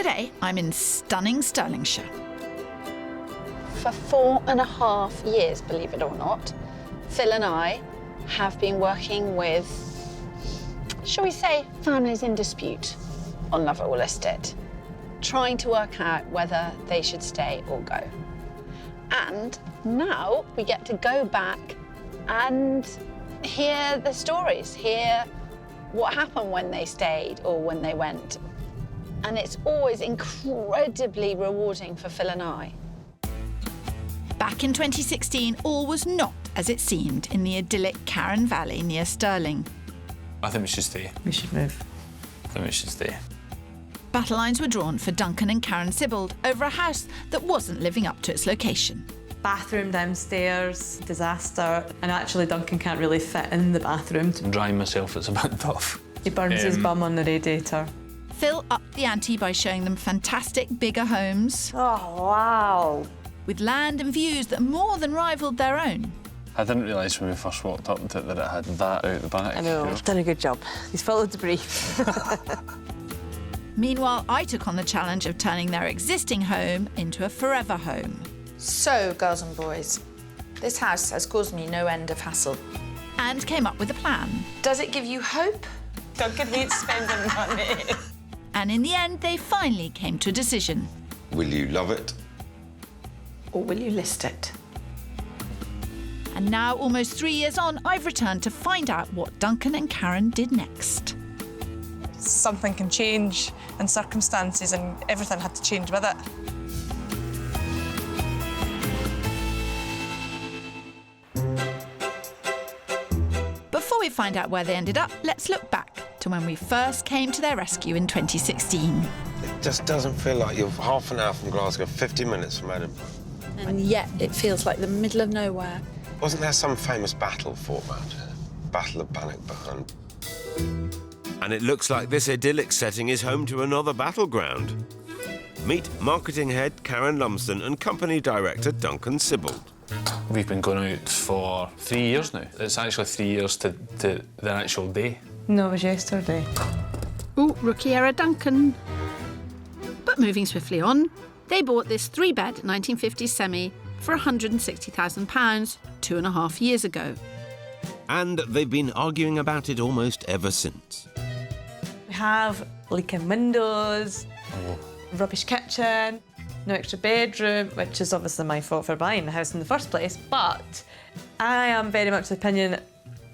Today, I'm in stunning Stirlingshire. For 4.5 years, believe it or not, Phil and I have been working with, shall we say, families in dispute on Love It or List It, trying to work out whether they should stay or go. And now we get to go back and hear the stories, hear what happened when they stayed or when they went. And it's always incredibly rewarding for Phil and I. Back in 2016, all was not as it seemed in the idyllic Carron Valley near Stirling. I think we should stay. We should move. I think we should stay. Battle lines were drawn for Duncan and Karen Sibbald over a house that wasn't living up to its location. Bathroom downstairs, disaster. And actually Duncan can't really fit in the bathroom. Drying myself, it's a bit tough. He burns his bum on the radiator. Phil upped the ante by showing them fantastic bigger homes. Oh, wow. With land and views that more than rivalled their own. I didn't realise when we first walked up to it that it had that out the back. I know, done a good job. He's followed the brief. Meanwhile, I took on the challenge of turning their existing home into a forever home. So, girls and boys, this house has caused me no end of hassle. And came up with a plan. Does it give you hope? Duncan hates spending money. And in the end, they finally came to a decision. Will you love it? Or will you list it? And now, almost 3 years on, I've returned to find out what Duncan and Karen did next. Something can change and circumstances and everything had to change with it. Before we find out where they ended up, let's look back to when we first came to their rescue in 2016. It just doesn't feel like you're half an hour from Glasgow, 50 minutes from Edinburgh. And yet it feels like the middle of nowhere. Wasn't there some famous battle fought around here? Battle of Bannockburn. And it looks like this idyllic setting is home to another battleground. Meet marketing head Karen Lumsden and company director Duncan Sibbald. We've been going out for 3 years now. It's actually 3 years to the actual day. No, it was yesterday. Ooh, rookie error, Duncan. But moving swiftly on, they bought this 3-bed 1950s semi for £160,000 2.5 years ago. And they've been arguing about it almost ever since. We have leaking windows, rubbish kitchen, no extra bedroom, which is obviously my fault for buying the house in the first place, but I am very much of the opinion,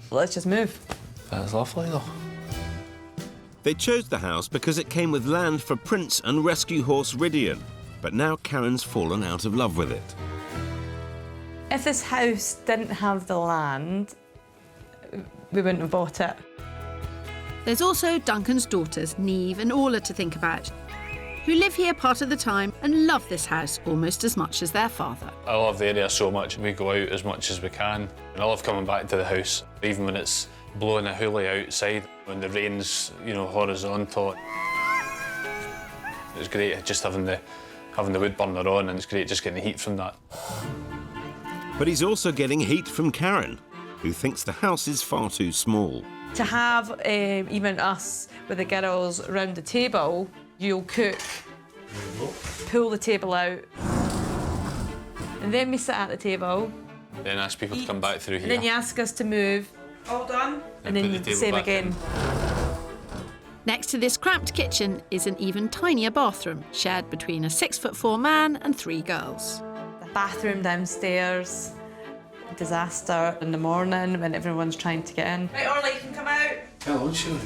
let's just move. That's lovely, though. They chose the house because it came with land for Prince and rescue horse Ridian, but now Karen's fallen out of love with it. If this house didn't have the land, we wouldn't have bought it. There's also Duncan's daughters, Neve and Orla, to think about, who live here part of the time and love this house almost as much as their father. I love the area so much. We go out as much as we can. And I love coming back to the house, even when it's blowing a hoolie outside, when the rain's, horizontal. It's great just having the wood burner on, and it's great just getting the heat from that. But he's also getting heat from Karen, who thinks the house is far too small. To have even us with the girls round the table, you'll cook, pull the table out, and then we sit at the table. Then ask people to come back through here. And then you ask us to move. All done. And then put the the same table back again. Next to this cramped kitchen is an even tinier bathroom, shared between a 6'4" man and 3 girls. The bathroom downstairs, disaster in the morning when everyone's trying to get in. Right, Orla, you can come out. Hello, sure.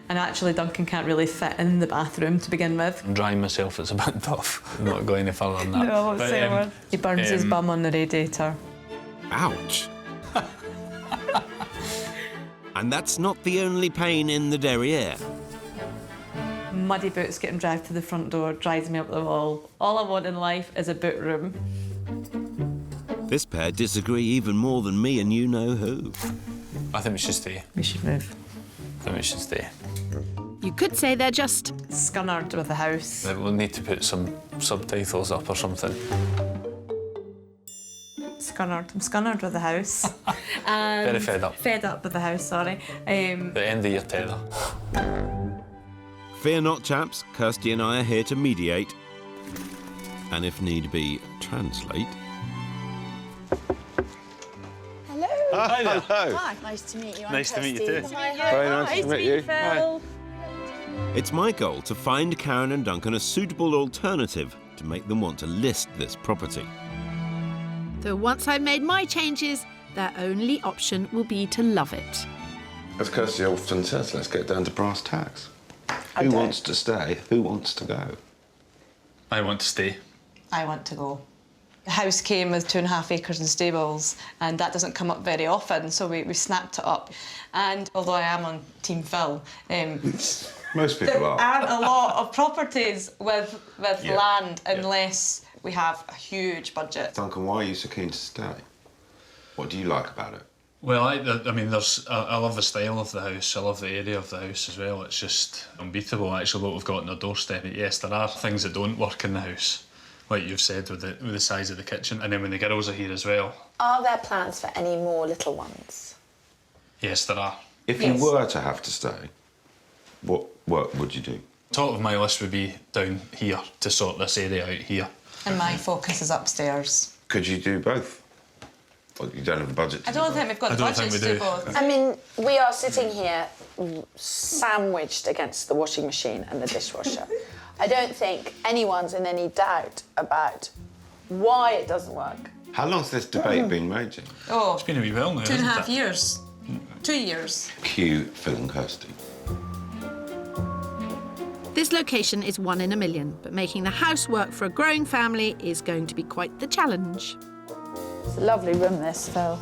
And actually Duncan can't really fit in the bathroom to begin with. Drying myself, it's a bit tough. I'm not going any further than that. No, I won't say a word. He burns his bum on the radiator. Ouch. And that's not the only pain in the derriere. Muddy boots getting dragged to the front door drives me up the wall. All I want in life is a boot room. This pair disagree even more than me and you know who. I think we should stay. We should move. I think we should stay. You could say they're just Scunnered with the house. We'll need to put some subtitles up or something. Scunnered. I'm scunnered with the house. And Very fed up. Fed up with the house, sorry. The end of your tether. Fear not, chaps. Kirstie and I are here to mediate. And if need be, translate. Hello. Hi there. Hello. Hi. Nice to meet you. I'm Nice to meet you Kirstie. too. Hi. Very nice to meet you. Phil. It's my goal to find Karen and Duncan a suitable alternative to make them want to list this property. Though once I've made my changes, their only option will be to love it. As Kirstie often says, let's get down to brass tacks. I Who don't. wants to stay? Who wants to go? I want to stay. I want to go. The house came with 2.5 acres and stables, and that doesn't come up very often, so we snapped it up. And although I am on Team Phil, Most people there are. aren't a lot of properties with Yeah. land unless we have a huge budget. Duncan, why are you so keen to stay? What do you like about it? Well, I mean, I love the style of the house. I love the area of the house as well. It's just unbeatable, actually, what we've got on our doorstep. Yes, there are things that don't work in the house, like you've said, with the size of the kitchen. And then when the girls are here as well. Are there plans for any more little ones? Yes, there are. If you were to have to stay, what work would you do? Top of my list would be down here to sort this area out here. And my focus is upstairs. Could you do both? Well, you don't have the budget to I don't do think we've got the I don't budget think to we do do. both. I mean, we are sitting here sandwiched against the washing machine and the dishwasher. I don't think anyone's in any doubt about why it doesn't work. both. How long's this debate been raging? Oh, It's been a wee while now, 2.5 hasn't it? years. 2 years. Cue Phil and Kirstie. This location is 1 in a million, but making the house work for a growing family is going to be quite the challenge. It's a lovely room, this, Phil.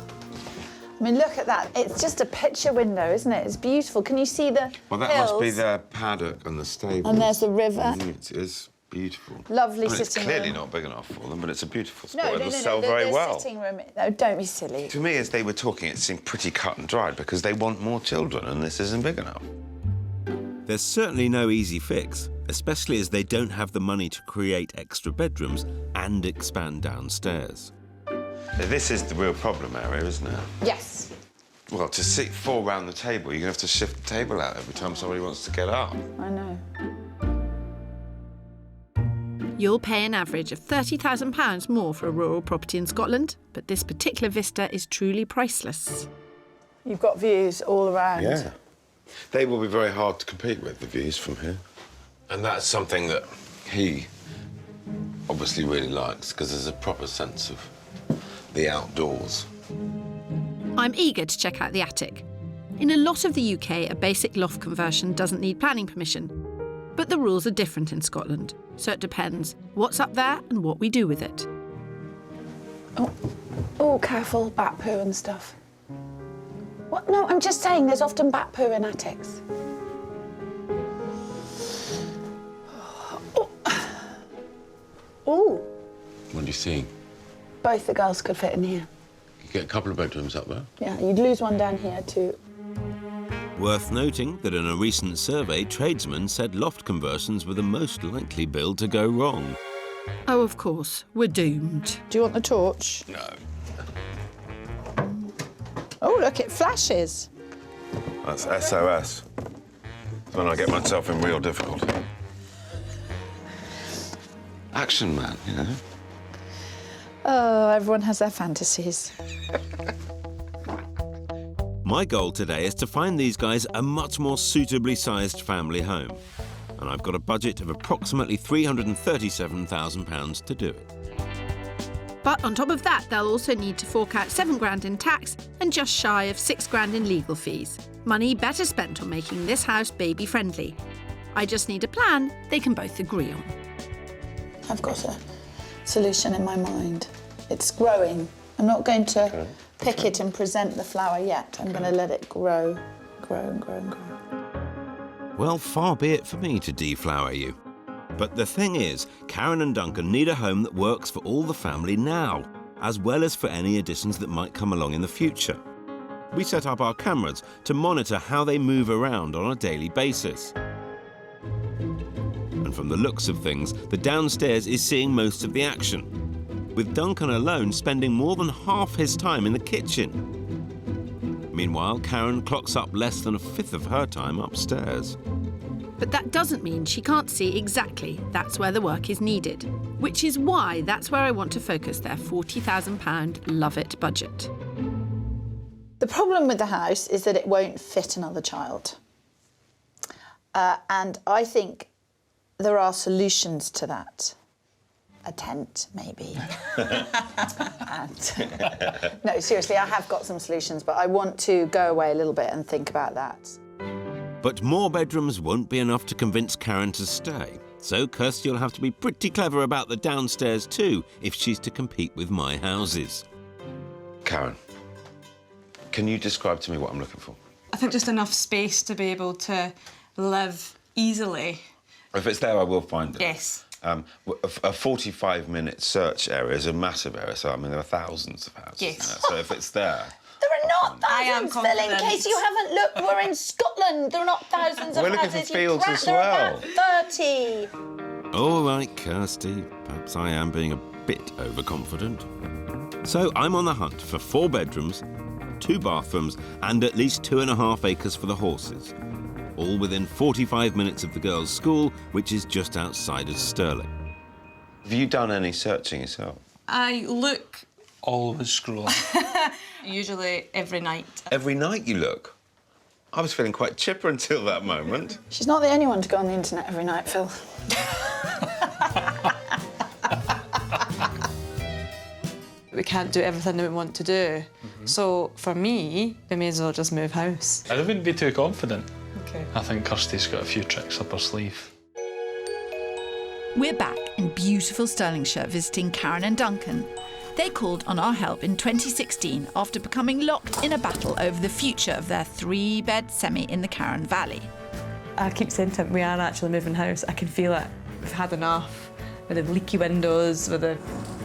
I mean, look at that. It's just a picture window, isn't it? It's beautiful. Can you see the Well, that hills? must be the paddock and the stable. And there's the river. It is beautiful. Lovely I mean, it's sitting clearly room. not big enough for them, but it's a beautiful spot. No, It'll sell very the well. sitting room. No, don't be silly. To me, as they were talking, it seemed pretty cut and dried because they want more children and this isn't big enough. There's certainly no easy fix, especially as they don't have the money to create extra bedrooms and expand downstairs. This is the real problem area, isn't it? Yes. Well, to sit 4 round the table, you're going to have to shift the table out every time somebody wants to get up. I know. You'll pay an average of £30,000 more for a rural property in Scotland, but this particular vista is truly priceless. You've got views all around. Yeah. They will be very hard to compete with, the views from here. And that's something that he obviously really likes, because there's a proper sense of the outdoors. I'm eager to check out the attic. In a lot of the UK, a basic loft conversion doesn't need planning permission. But the rules are different in Scotland, so it depends what's up there and what we do with it. Oh, careful, bat poo and stuff. What? No, I'm just saying there's often bat poo in attics. Oh, What do you see? both the girls could fit in here. You get a couple of bedrooms up there. Yeah, you'd lose one down here too. Worth noting that in a recent survey, tradesmen said loft conversions were the most likely build to go wrong. Oh, of course, we're doomed. Do you want the torch? No. Oh, look, it flashes. That's SOS. It's when I get myself in real difficulty. Action man, you know. Oh, everyone has their fantasies. My goal today is to find these guys a much more suitably sized family home. And I've got a budget of approximately £337,000 to do it. But on top of that, they'll also need to fork out £7,000 in tax and just shy of £6,000 in legal fees. Money better spent on making this house baby-friendly. I just need a plan they can both agree on. I've got a solution in my mind. It's growing. I'm not going to pick it and present the flower yet. I'm going to let it grow, grow and grow and grow. Well, far be it for me to deflower you. But the thing is, Karen and Duncan need a home that works for all the family now, as well as for any additions that might come along in the future. We set up our cameras to monitor how they move around on a daily basis. And from the looks of things, the downstairs is seeing most of the action, with Duncan alone spending more than half his time in the kitchen. Meanwhile, Karen clocks up less than a fifth of her time upstairs. But that doesn't mean she can't see exactly that's where the work is needed, which is why that's where I want to focus their £40,000 Love It budget. The problem with the house is that it won't fit another child. And I think there are solutions to that. A tent, maybe. No, seriously, I have got some solutions, but I want to go away a little bit and think about that. But more bedrooms won't be enough to convince Karen to stay. So Kirstie will have to be pretty clever about the downstairs too, if she's to compete with my houses. Karen, can you describe to me what I'm looking for? I think just enough space to be able to live easily. If it's there, I will find it. Yes. A 45-minute search area is a massive area, so I mean, there are thousands of houses. Yes. So if it's there... There are not I am thousands, Phil, in confident. case you haven't looked. We're in Scotland. There are not thousands of We're looking houses. for fields as There are well. about 30. All right, Kirstie, perhaps I am being a bit overconfident. So I'm on the hunt for 4 bedrooms, 2 bathrooms and at least 2.5 acres for the horses. All within 45 minutes of the girls' school, which is just outside of Stirling. Have you done any searching yourself? I look Always scrolling. usually every night. Every night you look? I was feeling quite chipper until that moment. She's not the only one to go on the internet every night, Phil. We can't do everything that we want to do. So for me, we may as well just move house. I wouldn't be too confident. Okay. I think Kirstie's got a few tricks up her sleeve. We're back in beautiful Stirlingshire visiting Karen and Duncan. They called on our help in 2016 after becoming locked in a battle over the future of their 3-bed semi in the Carron Valley. I keep saying to him, we are actually moving house. I can feel it. We've had enough. With the leaky windows, with the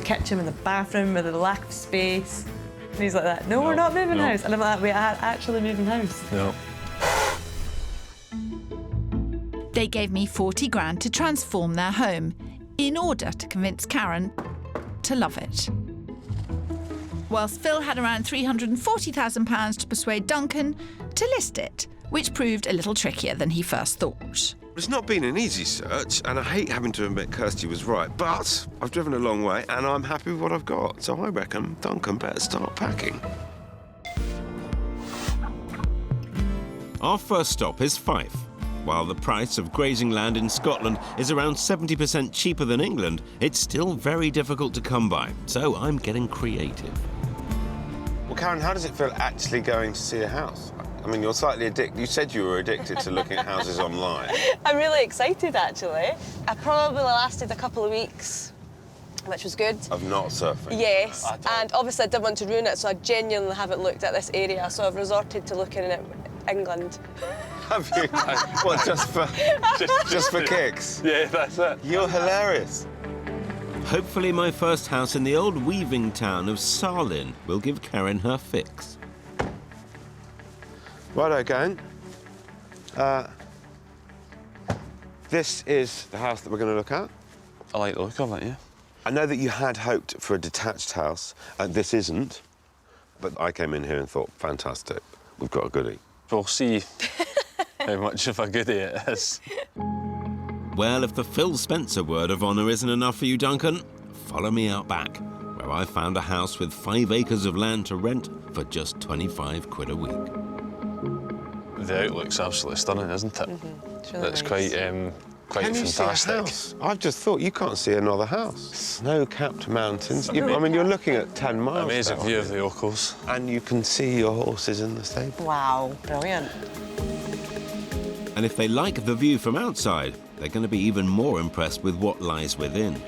kitchen, with the bathroom, with the lack of space. And he's like that, no, we're not moving house. And I'm like, we are actually moving house. No. They gave me 40 grand to transform their home in order to convince Karen to love it. Whilst Phil had around £340,000 to persuade Duncan to list it, which proved a little trickier than he first thought. It's not been an easy search, and I hate having to admit Kirstie was right, but I've driven a long way, and I'm happy with what I've got. So I reckon Duncan better start packing. Our first stop is Fife. While the price of grazing land in Scotland is around 70% cheaper than England, it's still very difficult to come by, so I'm getting creative. Well, Karen, how does it feel actually going to see a house? I mean, you're slightly addicted. You said you were addicted to looking at houses online. I'm really excited, actually. I probably lasted a couple of weeks, which was good. Of not surfing? Yes, and obviously I didn't want to ruin it, so I genuinely haven't looked at this area, so I've resorted to looking at England. Have you? What, just for kicks? Yeah, that's it. You're hilarious. Hopefully my first house in the old weaving town of Sarlin will give Karen her fix. Righto, gang. This is the house that we're going to look at. I like the look of it, yeah. I know that you had hoped for a detached house, and this isn't, but I came in here and thought, fantastic, we've got a goodie. We'll see how much of a goodie it is. Well, if the Phil Spencer word of honour isn't enough for you, Duncan, follow me out back, where I found a house with 5 acres of land to rent for just 25 quid a week. The outlook's absolutely stunning, isn't it? It's really It's nice. quite Can you see a fantastic. house? I've just thought you can't see another house. Snow-capped mountains. I mean, you're looking at 10 miles. Amazing down view here. of the Ochils. And you can see your horses in the stable. Wow, brilliant. And if they like the view from outside, they're going to be even more impressed with what lies within.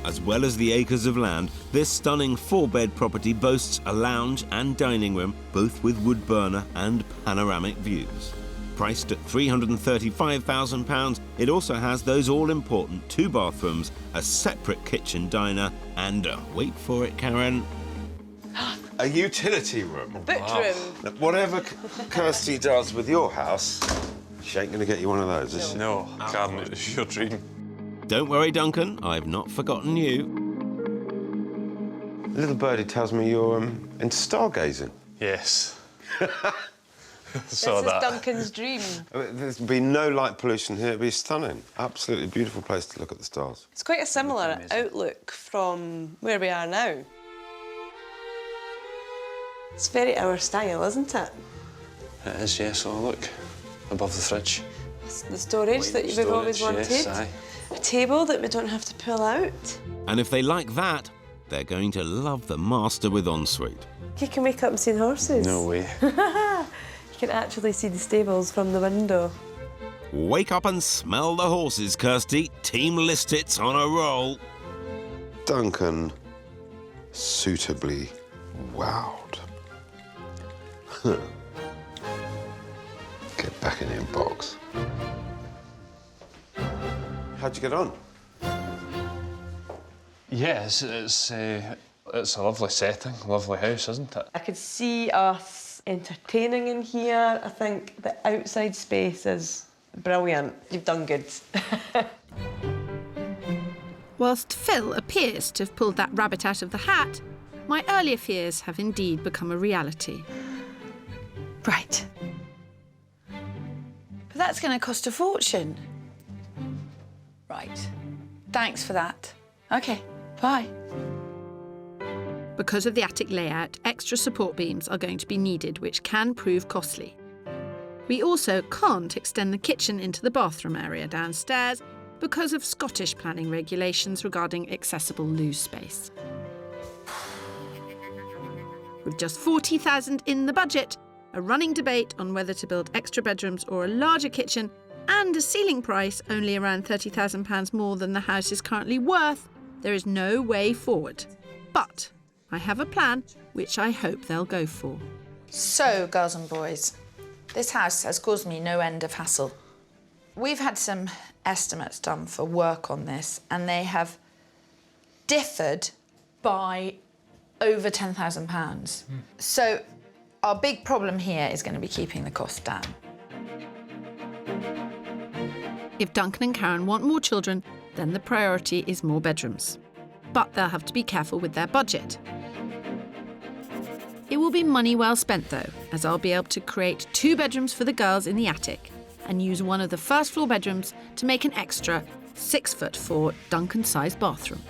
As well as the acres of land, this stunning 4-bed property boasts a lounge and dining room, both with wood burner and panoramic views. Priced at £335,000, it also has those all-important 2 bathrooms, a separate kitchen diner, and, wait for it, Karen, A utility room. Booked room. Now, whatever Kirstie does with your house, she ain't going to get you one of those, is she? No, Karen, it's your dream. Don't worry, Duncan, I've not forgotten you. Little birdie tells me you're into stargazing. Yes. This is Duncan's dream. There'd be no light pollution here. It'd be stunning. Absolutely beautiful place to look at the stars. It's quite a similar outlook from where we are now. It's very our style, isn't it? It is, yes. Oh, look, above the fridge. It's the storage that we've always wanted. Yes, aye. A table that we don't have to pull out. And if they like that, they're going to love the master with ensuite. You can wake up and see the horses. No way. You can actually see the stables from the window. Wake up and smell the horses, Kirstie. Team Listits on a roll. Duncan, suitably wowed. Get back in your box. How'd you get on? Yeah, it's a lovely setting, lovely house, isn't it? I could see us entertaining in here. I think the outside space is brilliant. You've done good. Whilst Phil appears to have pulled that rabbit out of the hat, my earlier fears have indeed become a reality. Right. But that's going to cost a fortune. Right. Thanks for that. OK, bye. Because of the attic layout, extra support beams are going to be needed, which can prove costly. We also can't extend the kitchen into the bathroom area downstairs because of Scottish planning regulations regarding accessible loo space. With just £40,000 in the budget, a running debate on whether to build extra bedrooms or a larger kitchen, and a ceiling price only around £30,000 more than the house is currently worth, there is no way forward. But I have a plan which I hope they'll go for. So, girls and boys, this house has caused me no end of hassle. We've had some estimates done for work on this, and they have differed by over £10,000. So our big problem here is going to be keeping the cost down. If Duncan and Karen want more children, then the priority is more bedrooms. But they'll have to be careful with their budget. It will be money well spent though, as I'll be able to create 2 bedrooms for the girls in the attic and use one of the first floor bedrooms to make an extra 6'4" Duncan-sized bathroom.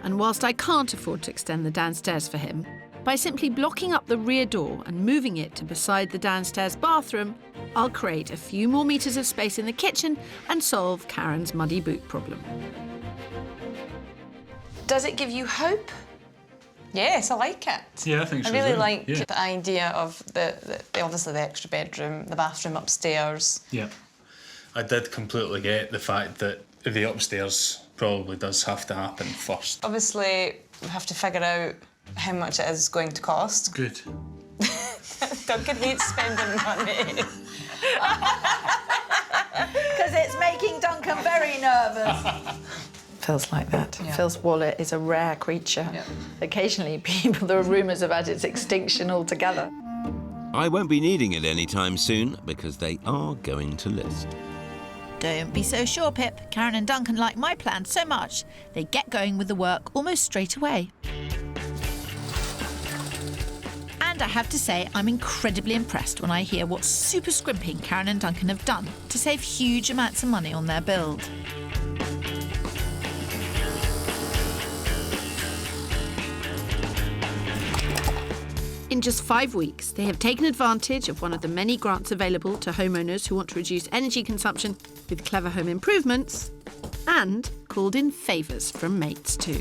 And whilst I can't afford to extend the downstairs for him, by simply blocking up the rear door and moving it to beside the downstairs bathroom, I'll create a few more metres of space in the kitchen and solve Karen's muddy boot problem. Does it give you hope? Yes, I like it. Yeah, I think so. I really like yeah. the idea of the obviously the extra bedroom, the bathroom upstairs. Yeah. I did completely get the fact that the upstairs probably does have to happen first. Obviously, we have to figure out how much it is going to cost. Good. Duncan hates spending money. Because it's making Duncan very nervous. Phil's like that. Yeah. Phil's wallet is a rare creature. Yeah. Occasionally, there are rumours about its extinction altogether. I won't be needing it anytime soon because they are going to list. Don't be so sure, Pip. Karen and Duncan like my plan so much, they get going with the work almost straight away. And I have to say, I'm incredibly impressed when I hear what super scrimping Karen and Duncan have done to save huge amounts of money on their build. In just 5 weeks, they have taken advantage of one of the many grants available to homeowners who want to reduce energy consumption with clever home improvements, and called in favours from mates too.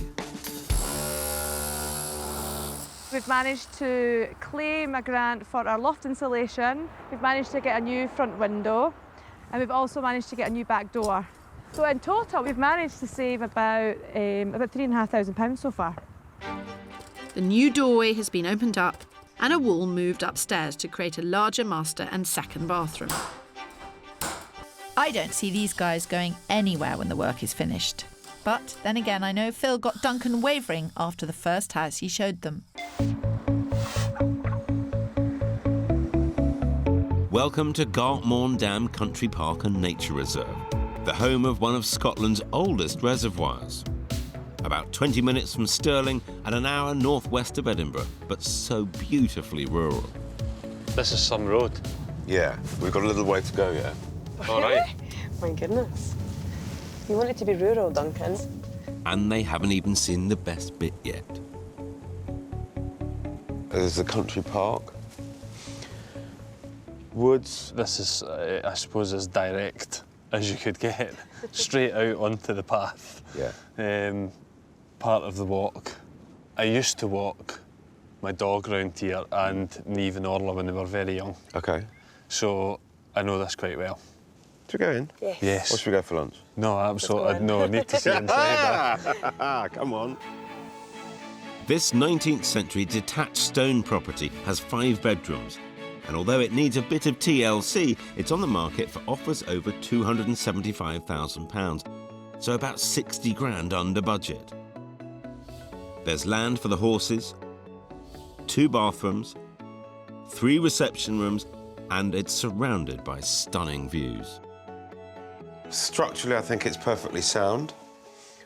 We've managed to claim a grant for our loft insulation. We've managed to get a new front window, and we've also managed to get a new back door. So in total, we've managed to save about £3,500 so far. The new doorway has been opened up and a wall moved upstairs to create a larger master and second bathroom. I don't see these guys going anywhere when the work is finished. But then again, I know Phil got Duncan wavering after the first house he showed them. Welcome to Gartmorn Dam Country Park and Nature Reserve, the home of one of Scotland's oldest reservoirs. About 20 minutes from Stirling and an hour northwest of Edinburgh, but so beautifully rural. This is some road. Yeah, we've got a little way to go, yeah? All right. My goodness. You want it to be rural, Duncan. And they haven't even seen the best bit yet. There's a country park. Woods. This is, I suppose, as direct as you could get. Straight out onto the path. Yeah. Part of the walk. I used to walk my dog round here and Niamh and Orla when they were very young. OK. So I know this quite well. Should we go in? Yes. Yes. Or should we go for lunch? No, absolutely. No, I need to see inside. Come on. This 19th century detached stone property has 5 bedrooms, and although it needs a bit of TLC, it's on the market for offers over £275,000, so about 60 grand under budget. There's land for the horses, 2 bathrooms, 3 reception rooms, and it's surrounded by stunning views. Structurally, I think it's perfectly sound,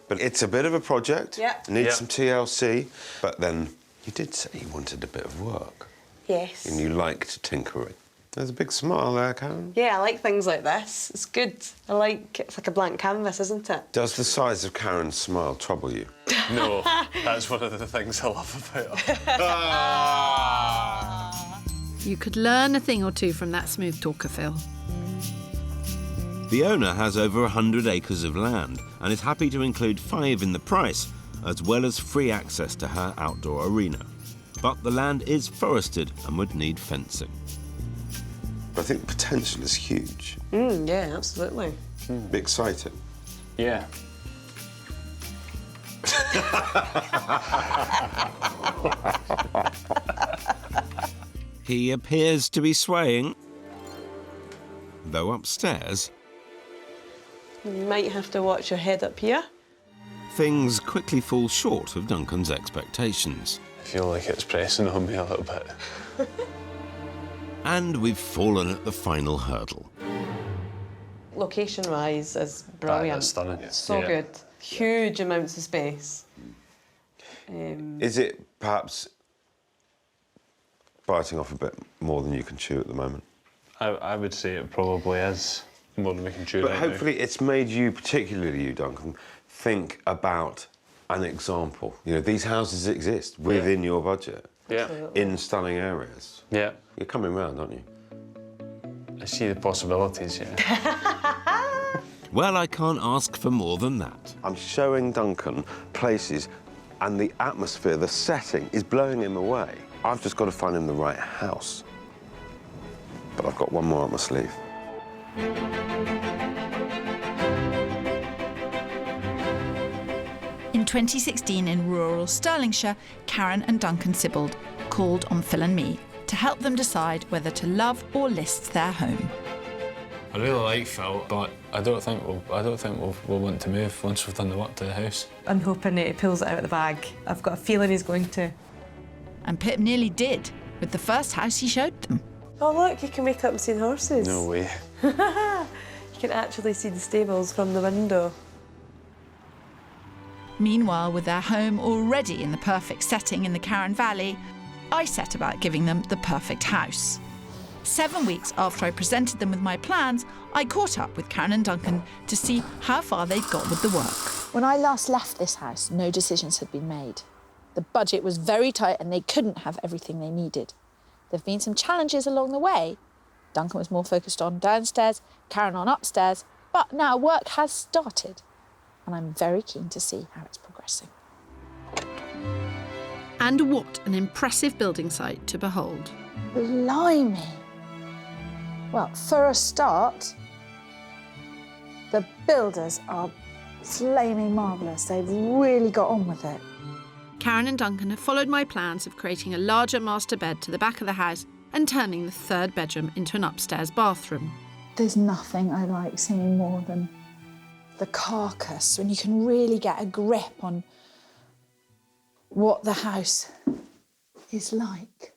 but it's a bit of a project. Yeah. Needs some TLC, but then you did say you wanted a bit of work. Yes. And you liked tinkering. There's a big smile there, Karen. Yeah, I like things like this. It's good. It's like a blank canvas, isn't it? Does the size of Karen's smile trouble you? No, that's one of the things I love about her. You could learn a thing or two from that smooth talker, Phil. The owner has over 100 acres of land and is happy to include 5 in the price, as well as free access to her outdoor arena. But the land is forested and would need fencing. I think the potential is huge. Yeah, absolutely. Be exciting. Yeah. He appears to be swaying, though upstairs, You might have to watch your head up here. things quickly fall short of Duncan's expectations. I feel like it's pressing on me a little bit. And we've fallen at the final hurdle. Location-wise, is brilliant. That's stunning. So good. Huge amounts of space. Is it perhaps biting off a bit more than you can chew at the moment? I would say it probably is more than we can chew But right hopefully it's made you, particularly you, Duncan, think about an example. You know, these houses exist within your budget. Yeah. In stunning areas. Yeah. You're coming round, aren't you? I see the possibilities, yeah. Well, I can't ask for more than that. I'm showing Duncan places and the atmosphere, the setting is blowing him away. I've just got to find him the right house. But I've got one more up my sleeve. In 2016 in rural Stirlingshire, Karen and Duncan Sibbald called on Phil and me to help them decide whether to love or list their home. I really like Phil, but I don't think we'll want to move once we've done the work to the house. I'm hoping he pulls it out of the bag. I've got a feeling he's going to. And Pip nearly did, with the first house he showed them. Oh, look, you can wake up and see the horses. No way. You can actually see the stables from the window. Meanwhile, with their home already in the perfect setting in the Carron Valley, I set about giving them the perfect house. 7 weeks after I presented them with my plans, I caught up with Karen and Duncan to see how far they'd got with the work. When I last left this house, no decisions had been made. The budget was very tight and they couldn't have everything they needed. There have been some challenges along the way. Duncan was more focused on downstairs, Karen on upstairs, but now work has started. And I'm very keen to see how it's progressing. And what an impressive building site to behold. Blimey. Well, for a start, the builders are flaming marvellous. They've really got on with it. Karen and Duncan have followed my plans of creating a larger master bed to the back of the house and turning the 3rd bedroom into an upstairs bathroom. There's nothing I like seeing more than the carcass, when you can really get a grip on what the house is like.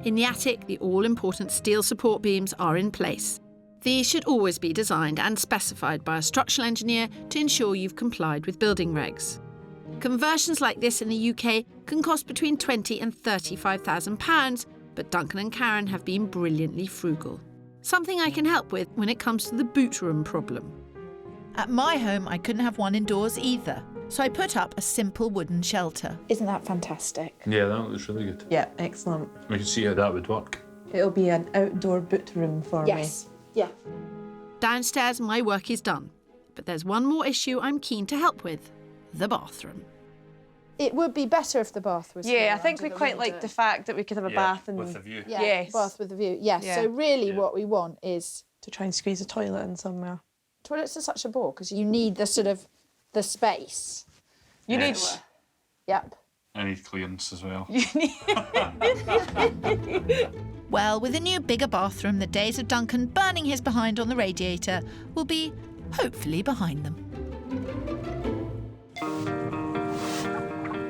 In the attic, the all-important steel support beams are in place. These should always be designed and specified by a structural engineer to ensure you've complied with building regs. Conversions like this in the UK can cost between £20,000 and £35,000, But Duncan and Karen have been brilliantly frugal. Something I can help with when it comes to the boot room problem. At my home, I couldn't have one indoors either, so I put up a simple wooden shelter. Isn't that fantastic? Yeah, that looks really good. Yeah, excellent. We can see how that would work. It'll be an outdoor boot room for me. Yeah. Downstairs, my work is done. But there's one more issue I'm keen to help with. The bathroom. It would be better if the bath was Yeah, here I think we under the quite like window. the fact that we could have a bath and with the view. Yeah, Yes. bath with a view. Yes. Yeah. So really what we want is... to try and squeeze a toilet in somewhere. Toilets are such a bore because you need the sort of the space. You need... Yep. I need clearance as well. Well, with a new bigger bathroom, the days of Duncan burning his behind on the radiator will be, hopefully, behind them.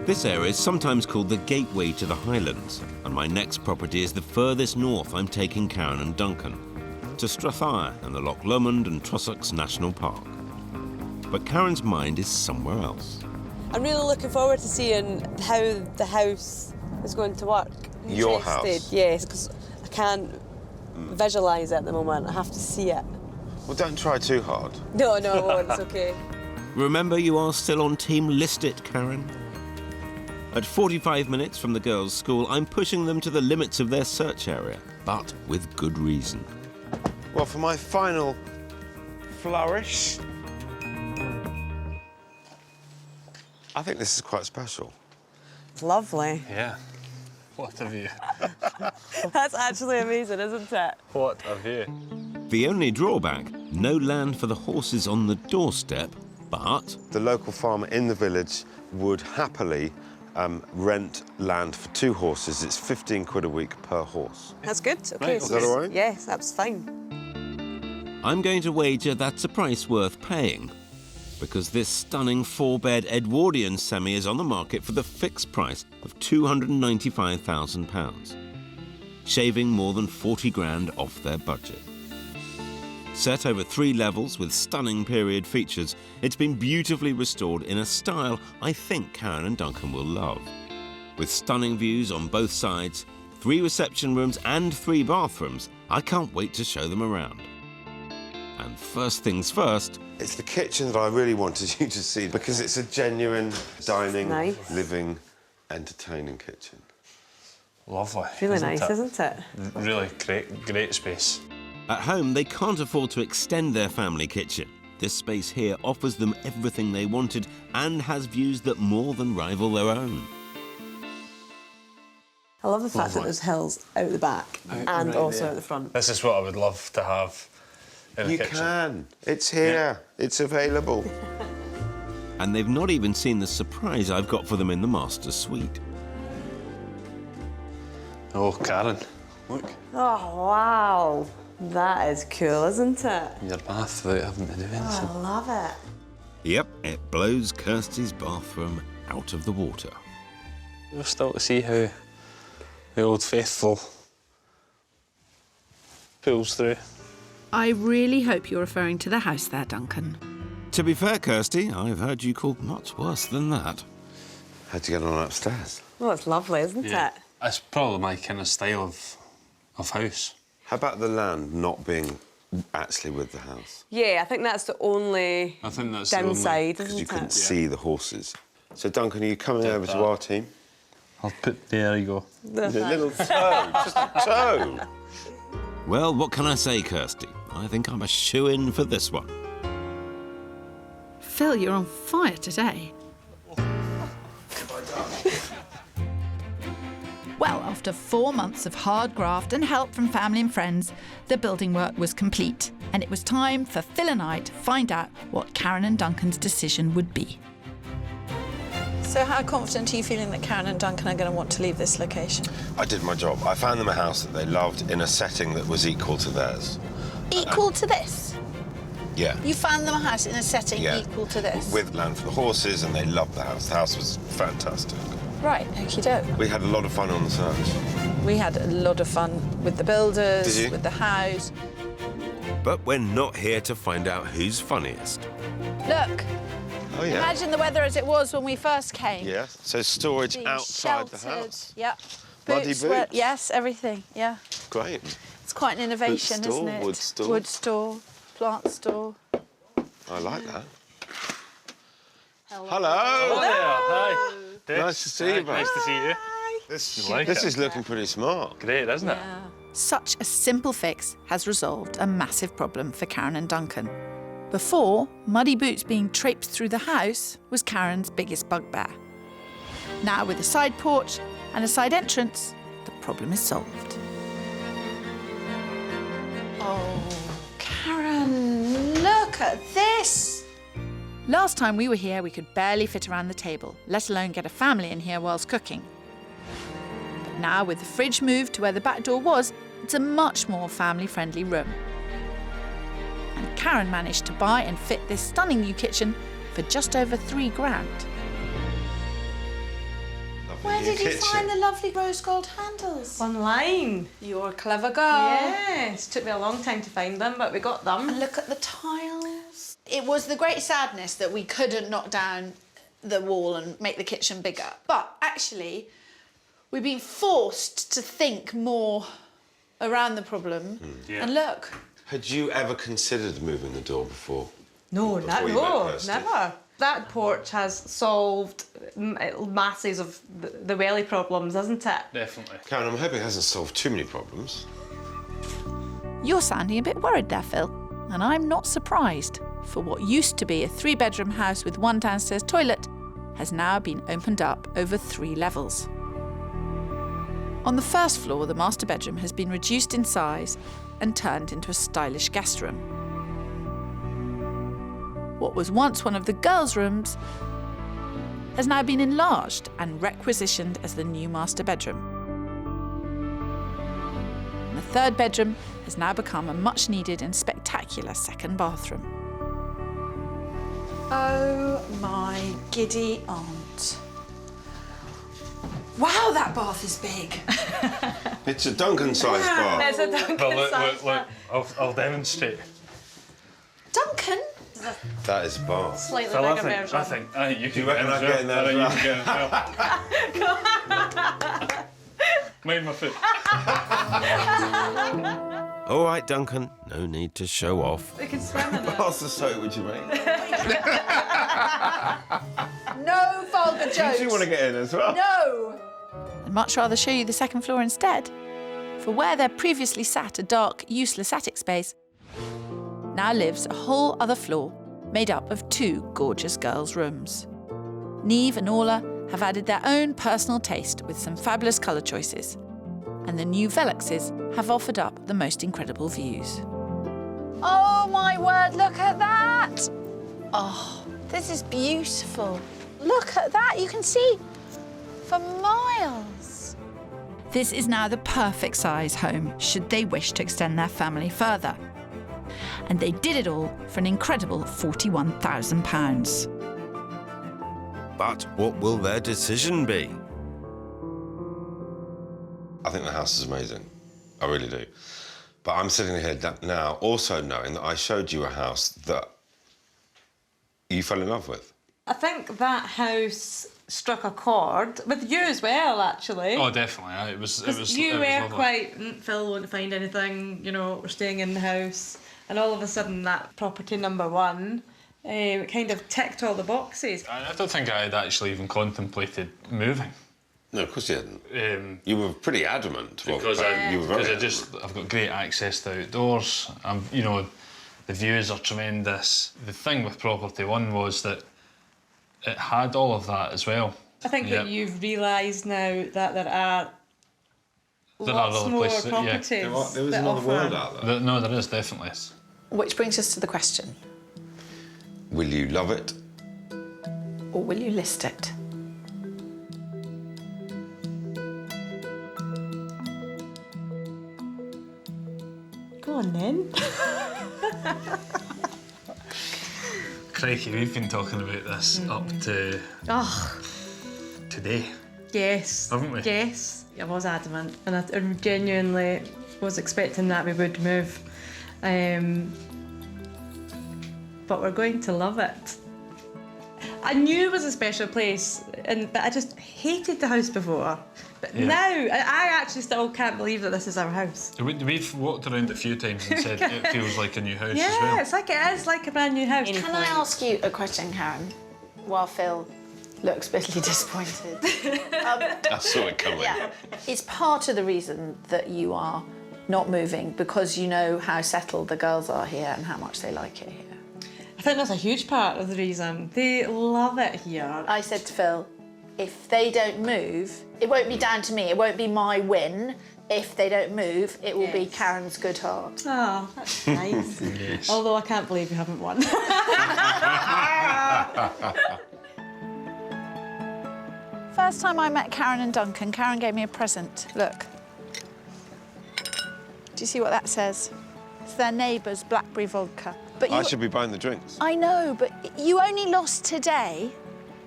This area is sometimes called the gateway to the Highlands, and my next property is the furthest north I'm taking Karen and Duncan, to Strathire and the Loch Lomond and Trossachs National Park. But Karen's mind is somewhere else. I'm really looking forward to seeing how the house is going to work. Your Interested, house? Yes, because I can't visualise it at the moment. I have to see it. Well, don't try too hard. No, I won't. It's okay. Remember, you are still on Team List It, Karen. At 45 minutes from the girls' school, I'm pushing them to the limits of their search area, but with good reason. Well, for my final flourish, I think this is quite special. It's lovely. Yeah. What a view. That's actually amazing, isn't it? What a view. The only drawback, no land for the horses on the doorstep, but The local farmer in the village would happily rent land for 2 horses. It's 15 quid a week per horse. That's good. Okay. Right, Is that all right? Yes, that's fine. I'm going to wager that's a price worth paying, because this stunning 4-bed Edwardian semi is on the market for the fixed price of £295,000, shaving more than 40 grand off their budget. Set over 3 levels with stunning period features, it's been beautifully restored in a style I think Karen and Duncan will love. With stunning views on both sides, 3 reception rooms and 3 bathrooms, I can't wait to show them around. And first things first, It's the kitchen that I really wanted you to see because it's a genuine dining, Nice. living, entertaining kitchen. Lovely. Really nice, isn't it? Really great space. at home they can't afford to extend their family kitchen. This space here offers them everything they wanted and has views that more than rival their own. I love the fact that there's hills out the back and also out the front. This is what I would love to have in a You kitchen. can. It's here. It's available. And they've not even seen the surprise I've got for them in the master suite. Oh, Karen, look. Oh, wow. That is cool, isn't it? Your bath without having to do anything. I love it. Yep, it blows Kirstie's bathroom out of the water. You're still to see how the old faithful pulls through. I really hope you're referring to the house there, Duncan. To be fair, Kirstie, I've heard you called much worse than that. How'd you get on upstairs? Well, it's lovely, isn't it? It's probably my kind of style of house. How about the land not being actually with the house? Yeah, I think that's the only I think that's downside, Because isn't you couldn't it? see the horses. So, Duncan, are you coming over to our team? I'll put, there you go. The little toe, just a toe. Well, what can I say, Kirstie? I think I'm a shoo-in for this one. Phil, you're on fire today. Well, after 4 months of hard graft and help from family and friends, the building work was complete, and it was time for Phil and I to find out what Karen and Duncan's decision would be. So how confident are you feeling that Karen and Duncan are going to want to leave this location? I did my job. I found them a house that they loved in a setting that was equal to theirs. Equal to this? Yeah. You found them a house in a setting equal to this? With land for the horses, and they loved the house. The house was fantastic. Right, okie doke. We had a lot of fun on the search. We had a lot of fun with the builders, Did you? with the house. But we're not here to find out who's funniest. Look, Oh, yeah. imagine the weather as it was when we first came. Yeah, so storage Being outside sheltered. the house. Yep. Boots, yes, everything, yeah. Great. It's quite an innovation, Boot store, isn't it? wood store. Wood store, plant store. I like that. Hello. Hello. There. Hi. Nice to see you, Nice to see you. This is looking pretty smart. Great, isn't it? Such a simple fix has resolved a massive problem for Karen and Duncan. Before, muddy boots being traipsed through the house was Karen's biggest bugbear. Now, with a side porch and a side entrance, the problem is solved. Oh, Karen, look at this. Last time we were here, we could barely fit around the table, let alone get a family in here whilst cooking. But now, with the fridge moved to where the back door was, it's a much more family-friendly room. And Karen managed to buy and fit this stunning new kitchen for just over £3,000. Where did you find the lovely rose gold handles? Online. You're a clever girl. Yes, took me a long time to find them, but we got them. And look at the tiles. It was the great sadness that we couldn't knock down the wall and make the kitchen bigger. But actually, we've been forced to think more around the problem. And look. Had you ever considered moving the door before? No, Before you met Kirstie? never. That porch has solved masses of the welly problems, hasn't it? Definitely. Karen, I'm hoping it hasn't solved too many problems. You're sounding a bit worried there, Phil, and I'm not surprised, for what used to be a 3-bedroom house with one downstairs toilet has now been opened up over 3 levels. On the first floor, the master bedroom has been reduced in size and turned into a stylish guest room. What was once one of the girls' rooms has now been enlarged and requisitioned as the new master bedroom. And the third bedroom has now become a much-needed and spectacular second bathroom. Oh, my giddy aunt. Wow, that bath is big. It's a Duncan-sized bath. It's a Duncan-sized Look, I'll demonstrate. Duncan? That is a bath. Slightly Phil, bigger I version. think you can reckon I get in there as You can get in there. Mind my foot. All right, Duncan, no need to show off. We can swim in it. Baths of soap, would you make? No vulgar jokes. Do you want to get in as well? No. I'd much rather show you the second floor instead. For where there previously sat a dark, useless attic space, now lives a whole other floor made up of 2 gorgeous girls' rooms. Neve and Orla have added their own personal taste with some fabulous colour choices, and the new Velluxes have offered up the most incredible views. Oh, my word, look at that. Oh, this is beautiful. Look at that. You can see for miles. This is now the perfect size home should they wish to extend their family further. And they did it all for an incredible £41,000. But what will their decision be? I think the house is amazing. I really do. But I'm sitting here now also knowing that I showed you a house that you fell in love with. I think that house struck a chord with you as well, actually. Oh, definitely. It was You it was were lovely. quite, Phil won't find anything, you know, we're staying in the house. And all of a sudden, that property number 1 kind of ticked all the boxes. I don't think I had actually even contemplated moving. No, of course you hadn't. You were pretty adamant. Because you were very I've got great access to outdoors. You know, the views are tremendous. The thing with property 1 was that it had all of that as well. I think that you've realised now that there are lots other more places, properties. There was that another offer. world out there. No, there is definitely. Which brings us to the question. Will you love it? Or will you list it? Go on then. Crikey, we've been talking about this up to today. Yes. Haven't we? Yes. I was adamant, and I genuinely was expecting that we would move. But we're going to love it. I knew it was a special place, but I just hated the house before. But now, I actually still can't believe that this is our house. We've walked around it a few times and said it feels like a new house as Yeah, well. it is like a brand new house. Can I ask you a question, Karen, while Phil looks bitterly disappointed? I saw it coming. Yeah. It's part of the reason that you are not moving, because you know how settled the girls are here and how much they like it here. I think that's a huge part of the reason. They love it here. I said to Phil, if they don't move, it won't be down to me, it won't be my win. If they don't move, it will be Karen's good heart. Oh, that's nice. Yes. Although I can't believe you haven't won. First time I met Karen and Duncan, Karen gave me a present. Look. Do you see what that says? It's their neighbour's blackberry vodka. But I should be buying the drinks. I know, but you only lost today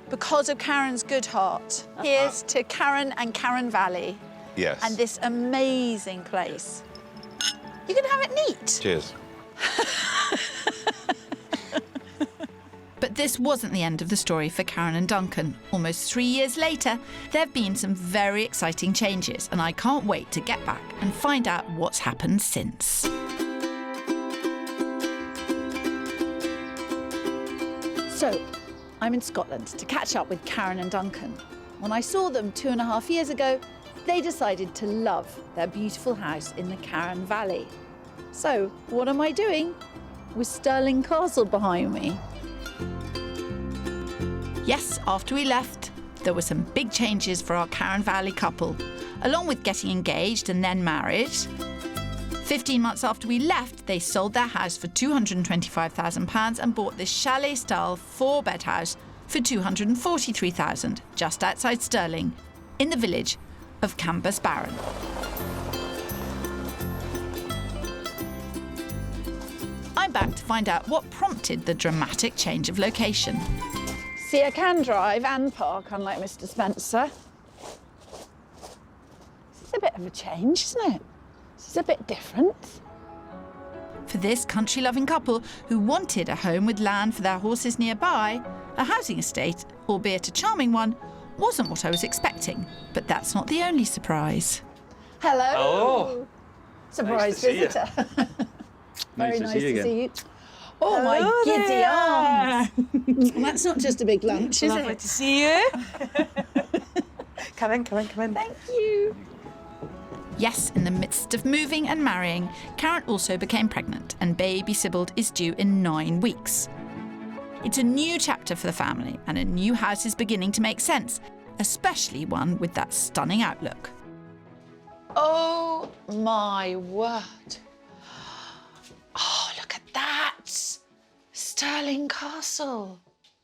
because of Karen's good heart. Here's to Karen and Karen Valley. Yes. And this amazing place. You can have it neat. Cheers. But this wasn't the end of the story for Karen and Duncan. Almost 3 years later, there have been some very exciting changes, and I can't wait to get back and find out what's happened since. So, I'm in Scotland to catch up with Karen and Duncan. When I saw them 2.5 years ago, they decided to love their beautiful house in the Carron Valley. So, what am I doing with Stirling Castle behind me? Yes, after we left, there were some big changes for our Carron Valley couple, along with getting engaged and then married. 15 months after we left, they sold their house for £225,000 and bought this chalet-style 4-bed house for £243,000, just outside Stirling, in the village of Cambusbarron. I'm back to find out what prompted the dramatic change of location. See, I can drive and park, unlike Mr. Spencer. This is a bit of a change, isn't it? This is a bit different. For this country-loving couple who wanted a home with land for their horses nearby, a housing estate, albeit a charming one, wasn't what I was expecting. But that's not the only surprise. Hello. Hello. Surprise Nice to see visitor. Nice Very to nice see you to again. see you. Oh, Hello my giddy there. arms. Well, that's not just a big lunch, is Lovely it? to see you. Come in, come in, come in. Thank you. Yes, in the midst of moving and marrying, Karen also became pregnant, and baby Sybild is due in 9 weeks. It's a new chapter for the family, and a new house is beginning to make sense, especially one with that stunning outlook. Oh, my word. Oh, look at that. Stirling Castle.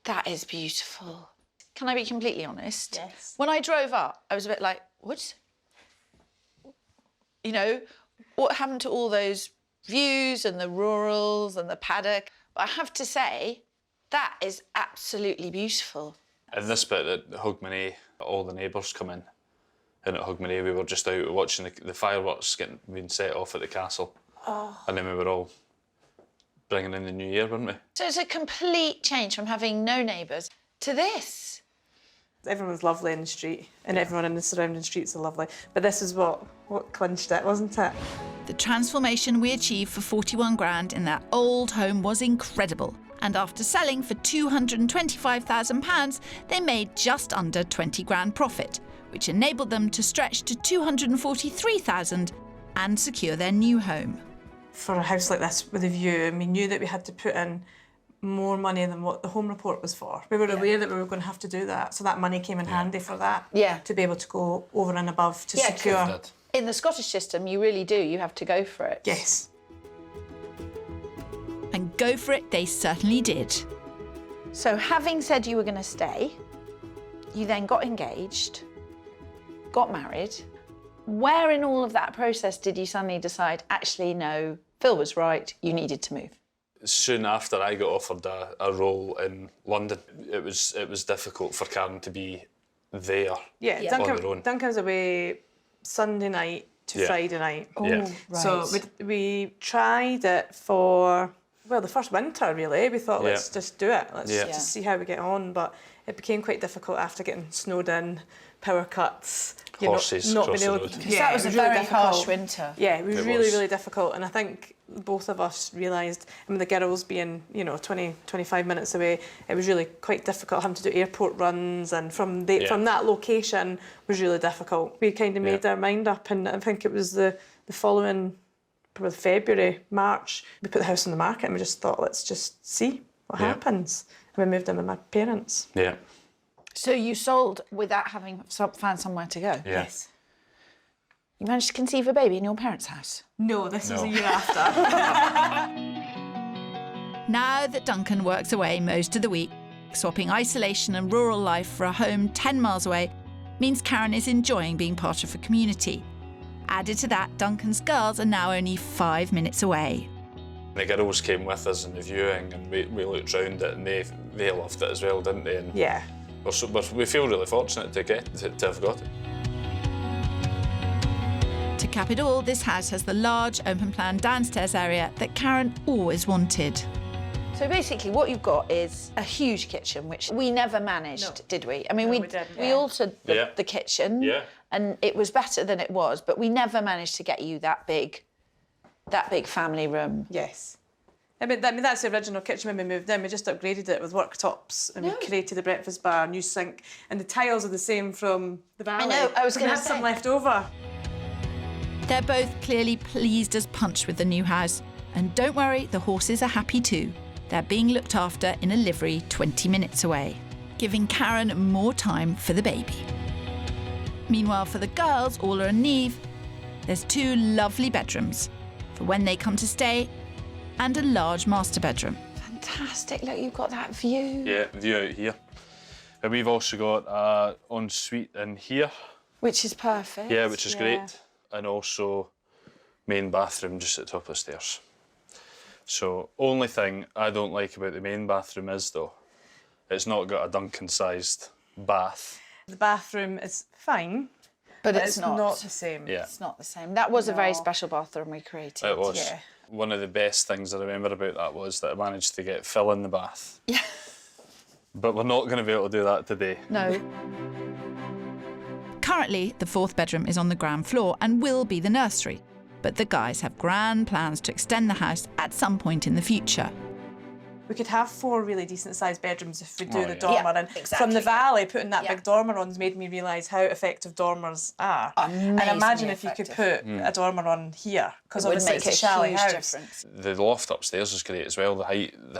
That is beautiful. Can I be completely honest? Yes. When I drove up, I was a bit like, what? You know, what happened to all those views and the rurals and the paddock? But I have to say, that is absolutely beautiful. In this bit at Hogmanay, all the neighbours come in. And at Hogmanay, we were just out watching the fireworks being set off at the castle. Oh. And then we were all bringing in the new year, weren't we? So it's a complete change from having no neighbours to this. Everyone was lovely in the street, and everyone in the surrounding streets are lovely. But this is what clinched it, wasn't it? The transformation we achieved for 41 grand in their old home was incredible. And after selling for £225,000, they made just under 20 grand profit, which enabled them to stretch to £243,000 and secure their new home. For a house like this with a view, and we knew that we had to put in more money than what the home report was for. We were aware that we were going to have to do that, so that money came in handy for that. Yeah. To be able to go over and above to Yeah, secure. In the Scottish system, you really do. You have to go for it. Yes. And go for it they certainly did. So having said you were going to stay, you then got engaged, got married. Where in all of that process did you suddenly decide, actually, no, Phil was right, you needed to move? Soon after I got offered a role in London, it was difficult for Karen to be there Yeah, on her own. Duncan was away Sunday night to Friday night. Oh, right. So we tried it for Well, the first winter, really, we thought, let's just do it. Let's Yeah. just see how we get on. But it became quite difficult after getting snowed in, power cuts. Horses not across being the able road. to. Because that was a very harsh winter. Yeah, it was It really, was. really difficult. And I think both of us realised, I mean, the girls being, 20, 25 minutes away, it was really quite difficult having to do airport runs, and from that location was really difficult. We kind of made our mind up, and I think it was the following, probably February, March, we put the house on the market and we just thought, let's just see what happens. And we moved in with my parents. Yeah. So you sold without having found somewhere to go? Yeah. Yes. You managed to conceive a baby in your parents' house? No, this was a year after. Now that Duncan works away most of the week, swapping isolation and rural life for a home 10 miles away means Karen is enjoying being part of a community. Added to that, Duncan's girls are now only 5 minutes away. The girls came with us in the viewing, and we looked round it, and they loved it as well, didn't they? And Yeah. we feel really fortunate to have got it. To cap it all, this house has the large open-plan downstairs area that Karen always wanted. So basically what you've got is a huge kitchen, which we never managed, did we? I mean, we didn't. altered the kitchen, and it was better than it was, but we never managed to get you that big family room. Yes. I mean, that's the original kitchen when we moved in. We just upgraded it with worktops, and we created a breakfast bar, new sink, and the tiles are the same from the valley. I know, I was going to have say. some left over. They're both clearly pleased as punch with the new house. And don't worry, the horses are happy too. They're being looked after in a livery 20 minutes away, giving Karen more time for the baby. Meanwhile, for the girls, Orla and Neve, there's 2 lovely bedrooms for when they come to stay, and a large master bedroom. Fantastic, look, you've got that view. Yeah, view out here. And we've also got an ensuite in here. Which is perfect. Yeah, which is great. And also main bathroom just at the top of the stairs. So, only thing I don't like about the main bathroom is, though, it's not got a Duncan-sized bath. The bathroom is fine, But it's not the same. Yeah. It's not the same. That was a very special bathroom we created. It was. Yeah. One of the best things I remember about that was that I managed to get Phil in the bath. Yeah. But we're not going to be able to do that today. No. Currently, the 4th bedroom is on the ground floor and will be the nursery. But the guys have grand plans to extend the house at some point in the future. We could have 4 really decent-sized bedrooms if we do the yeah. dormer. Yeah, and exactly. from the valley, putting that Yeah. big dormer on's made me realise how effective dormers are. Amazingly and imagine if you could effective. put a dormer on here, because It would obviously make it's a a chalet huge house. difference. The loft upstairs is great as well. The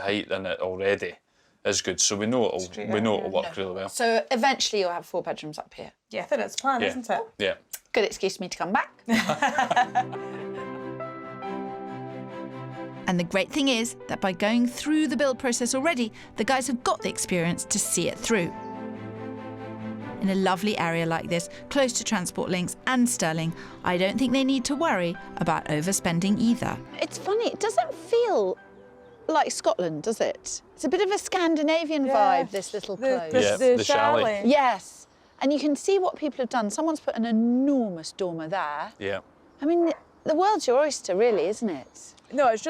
height in it already is good. So we know it'll work really well. So eventually you'll have 4 bedrooms up here. Yeah, I think that's the plan, Yeah. isn't it? Yeah. Good excuse for me to come back. And the great thing is that by going through the build process already, the guys have got the experience to see it through. In a lovely area like this, close to transport links and Stirling, I don't think they need to worry about overspending either. It's funny, it doesn't feel like Scotland, does it? It's a bit of a Scandinavian vibe, this little close. Yeah, the chalet. Yes. And you can see what people have done. Someone's put an enormous dormer there. Yeah. I mean, the world's your oyster, really, isn't it? No, it's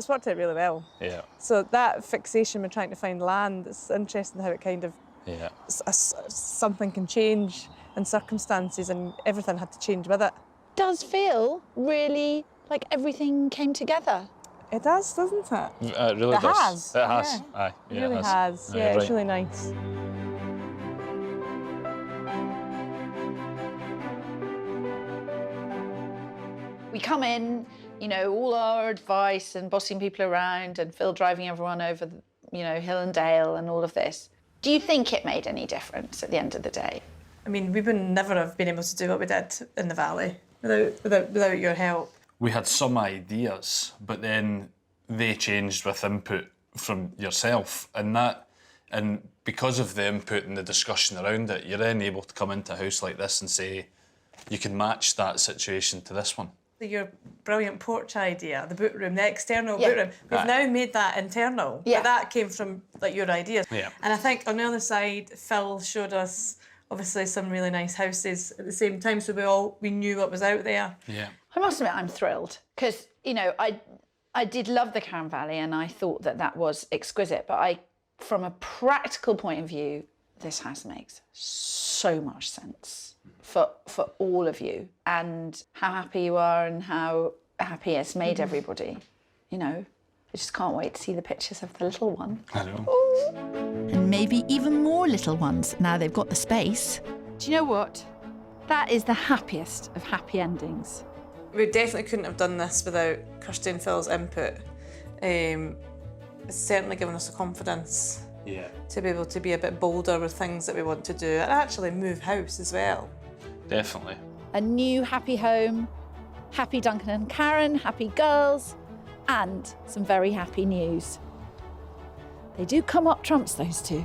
worked out really well. Yeah. So that fixation with trying to find land, it's interesting how it kind of Yeah. something can change and circumstances and everything had to change with it. Does feel really like everything came together. It does, doesn't it? It really It does. has, It has. yeah. Aye. It Yeah, really has. Aye, Yeah, you're it's right. really nice. We come in, all our advice and bossing people around and Phil driving everyone over, hill and dale and all of this. Do you think it made any difference at the end of the day? I mean, we would never have been able to do what we did in the valley without your help. We had some ideas, but then they changed with input from yourself, and because of the input and the discussion around it, you're then able to come into a house like this and say, you can match that situation to this one. Your brilliant porch idea, the boot room, the external Yeah. boot room, we've Aye. now made that internal. Yeah. But that came from your ideas. Yeah. And I think on the other side, Phil showed us obviously some really nice houses at the same time, so we knew what was out there. Yeah. I must admit I'm thrilled because, I did love the Karen Valley and I thought that that was exquisite, but from a practical point of view, this house makes so much sense for all of you, and how happy you are and how happy it's made everybody. You know, I just can't wait to see the pictures of the little one. I know. And maybe even more little ones now they've got the space. Do you know what? That is the happiest of happy endings. We definitely couldn't have done this without Kirstie and Phil's input. It's certainly given us the confidence to be able to be a bit bolder with things that we want to do and actually move house as well. Definitely. A new happy home, happy Duncan and Karen, happy girls, and some very happy news. They do come up trumps, those two.